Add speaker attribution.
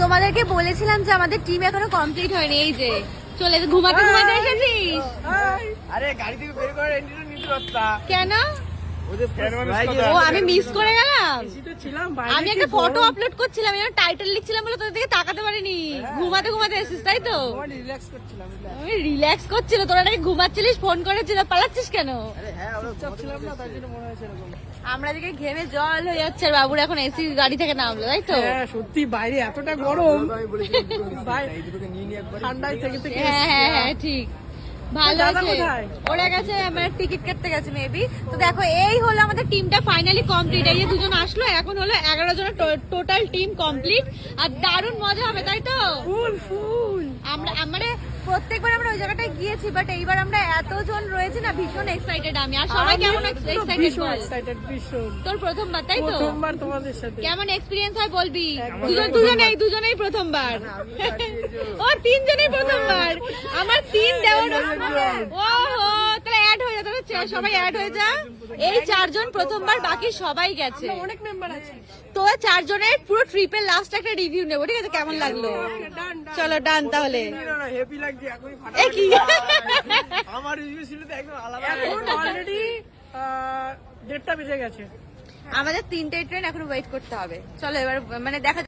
Speaker 1: তোমাদেরকে বলেছিলাম যে আমাদের টিম এখনো কমপ্লিট হয়নি, এই যে চলে ঘুমাতে ঘুমাতে এসেছিস।
Speaker 2: আরে গাড়ি থেকে বের করে এন্ট্রি নিতে পারতা
Speaker 1: কেন?
Speaker 2: ও
Speaker 1: আমি মিস করে গেলাম।
Speaker 2: ছিলাম
Speaker 1: আমি একটা ফটো আপলোড করছিলাম, এর টাইটেল লিখছিলাম বলে তোদের দিকে তাকাতে পারিনি। ঘুমাতে ঘুমাতে এসেছিস তাই তো?
Speaker 2: রিল্যাক্স করছিলাম
Speaker 1: আমি রিল্যাক্স করছিল, তোরা নাকি ঘুমাচ্ছিলিস, ফোন করেছিল, পালাচ্ছিস কেন?
Speaker 2: আরে হ্যাঁ আমরা চুপচাপ ছিলাম না, তাই জন্য মনে হয়েছে এরকম।
Speaker 1: আমরা দিকে ঘেমে জল হয়ে যাচ্ছে, আর বাবুর এখন এসি গাড়ি থেকে নামলো তাই তো?
Speaker 3: হ্যাঁ সত্যি বাইরে এতটা গরম,
Speaker 2: আমি বলেছিলাম এই দুটোকে নিয়ে নিয়ে একবার
Speaker 3: ঠান্ডায় থেকে থেকে
Speaker 1: হ্যাঁ হ্যাঁ হ্যাঁ ঠিক, ভালো
Speaker 3: দাদা
Speaker 1: আছে।
Speaker 3: কোথায়?
Speaker 1: ওরা গেছে আমার টিকিট কাটতে গেছে মেবি। তো দেখো এই হলো আমাদের টিমটা ফাইনালি কমপ্লিট। এই যে দুজন আসলো, এখন হলো 11 জনের টোটাল টিম কমপ্লিট। আর দারুণ মজা হবে তাই তো?
Speaker 3: ফুল ফুল।
Speaker 1: আমরা মানে প্রত্যেকবার আমরা ওই জায়গাটায় গিয়েছি, বাট এইবার আমরা এতজন রয়েছি না, ভীষণ এক্সাইটেড আমি। আর সবাই কেমন এক্সাইটেড বল?
Speaker 3: এক্সাইটেড ভীষণ।
Speaker 1: তোর প্রথমবার তাই তো?
Speaker 3: প্রথমবার তোমাদের সাথে।
Speaker 1: কেমন এক্সপিরিয়েন্স হয় বলবি?
Speaker 3: একদম।
Speaker 1: দুজনেই প্রথমবার। ও তিনজনেই প্রথমবার। আমার তিন দেওয়ার। ওহো, তাহলে অ্যাড হয়ে যা, তাহলে সবাই অ্যাড হয়ে যা। এই চারজন প্রথমবার, বাকি সবাই গেছে।
Speaker 3: অনেক মেম্বার আছে।
Speaker 1: তো চারজনের পুরো ট্রিপের লাস্ট একটা রিভিউ নেবো, ঠিক আছে? কেমন লাগলো? চলো ডান তাহলে।
Speaker 2: হেভি লাগছে এখনই
Speaker 1: এ কি?
Speaker 2: আমার রিভিউ ছিল তো একদম আলাদা।
Speaker 3: এখন অলরেডি 1:30 বেজে গেছে।
Speaker 1: আমাদের 3টে ট্রেন এখন ওয়েট করতে হবে। চলো এবার মানে দেখা